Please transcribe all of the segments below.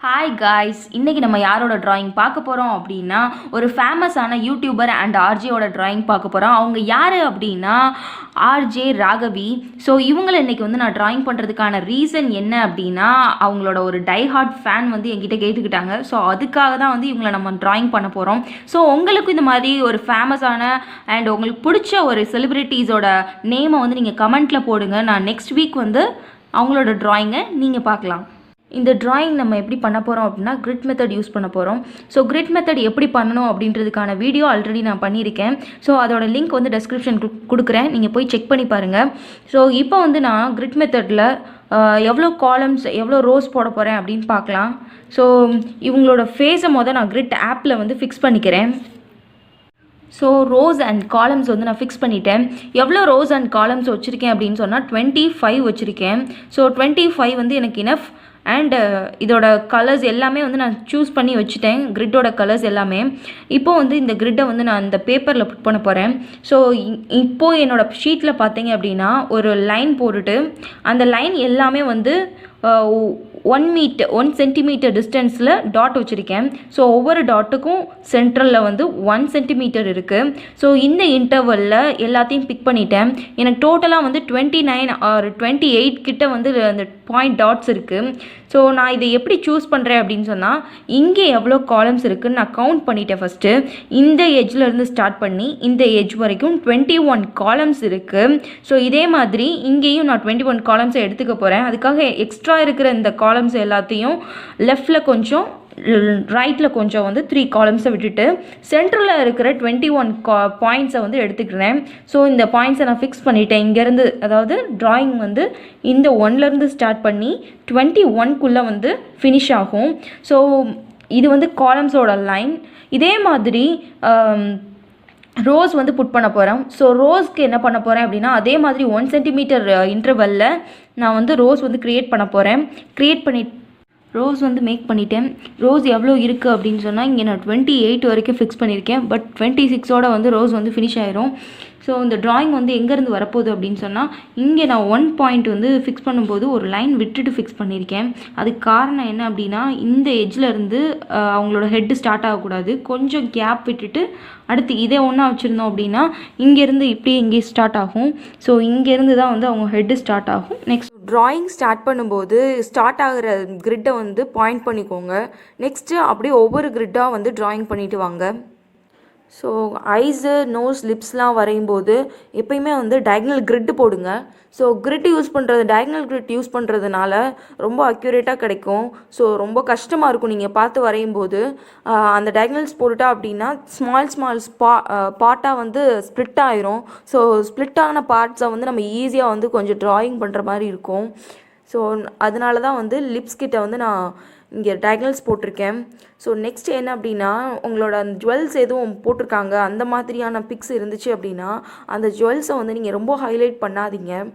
Hi guys, இன்றைக்கி நம்ம யாரோட ட்ராயிங் பார்க்க போகிறோம் அப்படின்னா ஒரு ஃபேமஸான யூடியூபர் அண்ட் ஆர்ஜேயோட ட்ராயிங் பார்க்க போகிறோம். அவங்க யார் அப்படின்னா ஆர்ஜே ராகவி. ஸோ இவங்களை இன்றைக்கி நான் ட்ராயிங் பண்ணுறதுக்கான ரீசன் என்ன அப்படின்னா, அவங்களோட ஒரு டைஹார்ட் ஃபேன் என்கிட்ட கேட்டுக்கிட்டாங்க. ஸோ அதுக்காக தான் இவங்களை நம்ம ட்ராயிங் பண்ண போகிறோம். ஸோ உங்களுக்கும் இந்த மாதிரி ஒரு ஃபேமஸான அண்ட் உங்களுக்கு பிடிச்ச ஒரு செலிப்ரிட்டிஸோட நேமை நீங்கள் கமெண்ட்டில் போடுங்க. நான் நெக்ஸ்ட் வீக் அவங்களோட ட்ராயிங்கை நீங்கள் பார்க்கலாம். இந்த ட்ராயிங் நம்ம எப்படி பண்ண போகிறோம் அப்படின்னா கிரிட் மெத்தட் யூஸ் பண்ண போகிறோம். ஸோ கிரிட் மெத்தட் எப்படி பண்ணணும் அப்படின்றதுக்கான வீடியோ ஆல்ரெடி நான் பண்ணியிருக்கேன். ஸோ அதோட லிங்க் டெஸ்கிரிப்ஷன் கொடுக்குறேன், நீங்கள் போய் செக் பண்ணி பாருங்கள். ஸோ இப்போ நான் கிரிட் மெத்தடில் எவ்வளோ காலம்ஸ் எவ்வளோ ரோஸ் போட போகிறேன் அப்படின்னு பார்க்கலாம். ஸோ இவங்களோட ஃபேஸை நான் கிரிட் ஆப்பில் ஃபிக்ஸ் பண்ணிக்கிறேன். ஸோ ரோஸ் அண்ட் காலம்ஸ் நான் ஃபிக்ஸ் பண்ணிட்டேன். எவ்வளோ ரோஸ் அண்ட் காலம்ஸ் வச்சுருக்கேன் அப்படின்னு சொன்னால் 25 வச்சுருக்கேன். ஸோ 25 எனக்கு இனஃப். அண்ட் இதோட கலர்ஸ் எல்லாமே நான் சூஸ் பண்ணி வச்சுட்டேன், கிரிட்டோட கலர்ஸ் எல்லாமே. இப்போது இந்த கிரிட்டை நான் இந்த பேப்பரில் புட் பண்ண போகிறேன். ஸோ இப்போது என்னோடய ஷீட்டில் பார்த்தீங்க அப்படின்னா ஒரு லைன் போட்டுட்டு அந்த லைன் எல்லாமே 1 சென்டிமீட்டர் டிஸ்டன்ஸில் டாட் வச்சுருக்கேன். ஸோ ஒவ்வொரு டாட்டுக்கும் சென்ட்ரலில் 1 சென்டிமீட்டர் இருக்குது. ஸோ இந்த இன்டர்வலில் எல்லாத்தையும் பிக் பண்ணிட்டேன். எனக்கு டோட்டலாக 29 ஆர் 28 கிட்ட அந்த பாயிண்ட் டாட்ஸ் இருக்குது. ஸோ நான் இதை எப்படி சூஸ் பண்ணுறேன் அப்படின்னு சொன்னால், இங்கே எவ்வளோ காலம்ஸ் இருக்குதுன்னு நான் கவுண்ட் பண்ணிட்டேன். ஃபஸ்ட்டு இந்த எட்ஜ்லேருந்து ஸ்டார்ட் பண்ணி இந்த எட்ஜ் வரைக்கும் 21 காலம்ஸ் இருக்குது. ஸோ இதே மாதிரி இங்கேயும் நான் 21 காலம்ஸை எடுத்துக்க போகிறேன். அதுக்காக எக்ஸ்ட்ரா இருக்கிற இந்த காலம்ஸ் எல்லாத்தையும் லெஃப்டில் கொஞ்சம் ரைட்டில் கொஞ்சம் 3 காலம்ஸை விட்டுட்டு சென்டரில் இருக்கிற 21 பாயிண்ட்ஸை எடுத்துக்கிறேன். ஸோ இந்த பாயிண்ட்ஸை நான் ஃபிக்ஸ் பண்ணிட்டேன். இங்கேருந்து அதாவது ட்ராயிங் இந்த 1லேருந்து ஸ்டார்ட் பண்ணி 21க்குள்ளே ஃபினிஷ் ஆகும். ஸோ இது காலம்ஸோட லைன். இதே மாதிரி ரோஸ் புட் பண்ண போகிறேன். ஸோ ரோஸ்க்கு என்ன பண்ண போகிறேன் அப்படின்னா, அதே மாதிரி 1 சென்டிமீட்டர் இன்டர்வலில் நான் ரோஸ் க்ரியேட் பண்ண போகிறேன். க்ரியேட் பண்ணி ரோஸ் மேக் பண்ணிட்டேன். ரோஸ் எவ்வளோ இருக்குது அப்படின்னு சொன்னால், இங்கே நான் 28 வரைக்கும் ஃபிக்ஸ் பண்ணியிருக்கேன். பட் 26ஓட ரோஸ் ஃபினிஷ் ஆயிரும். ஸோ இந்த ட்ராயிங் எங்கேருந்து வரப்போகுது அப்படின்னு சொன்னால், இங்கே நான் 1 பாயிண்ட் ஃபிக்ஸ் பண்ணும்போது ஒரு லைன் விட்டுட்டு ஃபிக்ஸ் பண்ணியிருக்கேன். அதுக்கு காரணம் என்ன அப்படின்னா, இந்த எட்ஜிலேருந்து அவங்களோட ஹெட்டு ஸ்டார்ட் ஆகக்கூடாது. கொஞ்சம் கேப் விட்டுட்டு அடுத்து இதே ஒன்றா வச்சுருந்தோம் அப்படின்னா இங்கேருந்து இப்படி இங்கே ஸ்டார்ட் ஆகும். ஸோ இங்கேருந்து தான் அவங்க ஹெட்டு ஸ்டார்ட் ஆகும். நெக்ஸ்ட் ட்ராயிங் ஸ்டார்ட் பண்ணும்போது ஸ்டார்ட் ஆகிற கிரிட்டை பாயிண்ட் பண்ணிக்கோங்க. நெக்ஸ்ட்டு அப்படியே ஒவ்வொரு கிரிட்டாக ட்ராயிங் பண்ணிவிட்டு வாங்க. ஸோ ஐஸு, நோஸ், லிப்ஸ்லாம் வரையும்போது எப்பயுமே டயக்னல் கிரிட்டு போடுங்க. So grid diagonal grid use பண்ணுறதுனால ரொம்ப அக்யூரேட்டாக கிடைக்கும். ஸோ ரொம்ப கஷ்டமாக இருக்கும் நீங்கள் பார்த்து வரையும்போது. அந்த டயக்னல்ஸ் போட்டுட்டா அப்படின்னா ஸ்மால் பார்ட்டாக ஸ்ப்ளிட் ஆயிரும். ஸோ ஸ்ப்ளிட் ஆன பார்ட்ஸை நம்ம ஈஸியாக கொஞ்சம் ட்ராயிங் பண்ணுற மாதிரி இருக்கும். ஸோ அதனால தான் லிப்ஸ் கிட்ட நான் இங்கே டயக்னல்ஸ் போட்டிருக்கேன். ஸோ நெக்ஸ்ட் என்ன அப்படின்னா, உங்களோட அந்த ஜுவல்ஸ் எதுவும் போட்டிருக்காங்க அந்த மாதிரியான பிக்ஸ் இருந்துச்சு அப்படின்னா அந்த ஜுவல்ஸை நீங்கள் ரொம்ப ஹைலைட் பண்ணாதீங்க.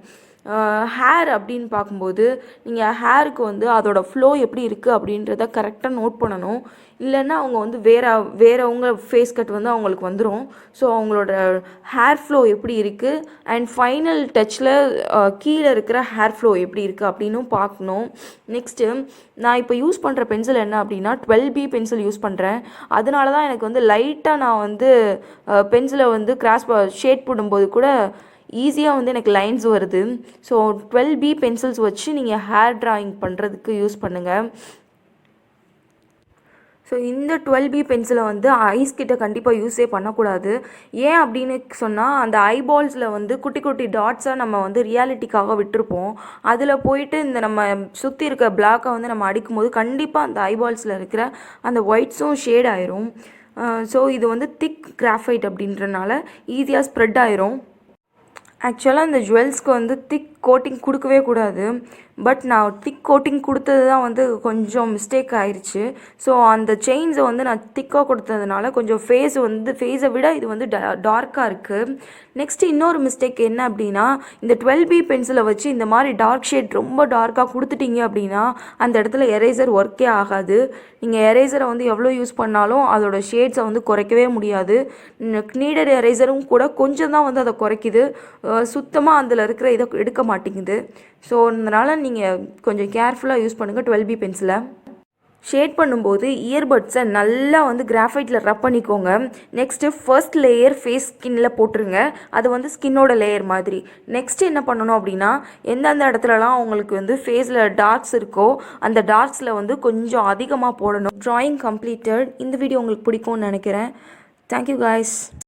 ஹேர் அப்படின்னு பார்க்கும்போது நீங்கள் ஹேருக்கு அதோட ஃப்ளோ எப்படி இருக்குது அப்படின்றத கரெக்டாக நோட் பண்ணணும். இல்லைன்னா அவங்க வேறு உங்கள் ஃபேஸ் கட் அவங்களுக்கு வந்துடும். ஸோ அவங்களோட ஹேர் ஃப்ளோ எப்படி இருக்குது அண்ட் ஃபைனல் டச்சில் கீழே இருக்கிற ஹேர் ஃப்ளோ எப்படி இருக்குது அப்படின்னும் பார்க்கணும். நெக்ஸ்ட்டு நான் இப்போ யூஸ் பண்ணுற பென்சில் என்ன அப்படின்னா 12B பென்சில் யூஸ் பண்ணுறேன். அதனால தான் எனக்கு லைட்டாக நான் பென்சிலை கிராஸ் ஷேட் போடும்போது கூட ஈஸியாக எனக்கு லைன்ஸ் வருது. ஸோ 12B பென்சில்ஸ் வச்சு நீங்கள் ஹேர் ட்ராயிங் பண்ணுறதுக்கு யூஸ் பண்ணுங்கள். ஸோ இந்த 12B பென்சிலை ஐஸ் கிட்ட கண்டிப்பாக யூஸே பண்ணக்கூடாது. ஏன் அப்படின்னு சொன்னால், அந்த ஐபால்ஸில் குட்டி குட்டி டாட்ஸாக நம்ம ரியாலிட்டிக்காக விட்டுருப்போம். அதில் போயிட்டு இந்த நம்ம சுற்றி இருக்க பிளாக்கை நம்ம அடிக்கும்போது கண்டிப்பாக அந்த ஐபால்ஸில் இருக்கிற அந்த ஒயிட்ஸும் ஷேட் ஆயிரும். ஸோ இது திக் கிராஃபைட் அப்படின்றனால ஈஸியாக ஸ்ப்ரெட் ஆயிரும். ஆக்சுவலாக இந்த ஜுவல்ஸ்க்கு திக் கோட்டிங் கொடுக்கவே கூடாது. பட் நான் திக் கோட்டிங் கொடுத்தது தான் கொஞ்சம் மிஸ்டேக் ஆயிடுச்சு. ஸோ அந்த செயின்ஸை நான் திக்காக கொடுத்ததுனால கொஞ்சம் ஃபேஸை விட இது டார்க்காக இருக்குது. நெக்ஸ்ட்டு இன்னொரு மிஸ்டேக் என்ன அப்படின்னா, இந்த 12B பென்சிலை வச்சு இந்த மாதிரி டார்க் ஷேட் ரொம்ப டார்க்காக கொடுத்துட்டீங்க அப்படின்னா அந்த இடத்துல எரேசர் ஒர்க்கே ஆகாது. நீங்கள் எரேசரை எவ்வளோ யூஸ் பண்ணாலும் அதோட ஷேட்ஸை குறைக்கவே முடியாது. நீடட் எரேசரும் கூட கொஞ்சம் தான் அதை குறைக்குது. சுத்தமாக அதில் இருக்கிற இதை எடுக்க மாட்டேங்குது. ஸோ அதனால் நீங்கள் கொஞ்சம் கேர்ஃபுல்லாக யூஸ் பண்ணுங்கள் 12B பென்சிலை. ஷேட் பண்ணும்போது இயர்பட்ஸை நல்லா வந்து கிராஃபைட்டில் ரப் பண்ணிக்கோங்க. நெக்ஸ்ட்டு ஃபர்ஸ்ட் லேயர் ஃபேஸ் ஸ்கின்னில் போட்டுருங்க. அது வந்து ஸ்கின்னோட லேயர் மாதிரி. நெக்ஸ்ட்டு என்ன பண்ணணும் அப்படின்னா, எந்தெந்த இடத்துலலாம் உங்களுக்கு வந்து ஃபேஸில் டார்க்ஸ் இருக்கோ அந்த டார்க்ஸில் வந்து கொஞ்சம் அதிகமாக போடணும். Drawing completed. இந்த வீடியோ உங்களுக்கு பிடிக்கும்னு நினைக்கிறேன். Thank you guys.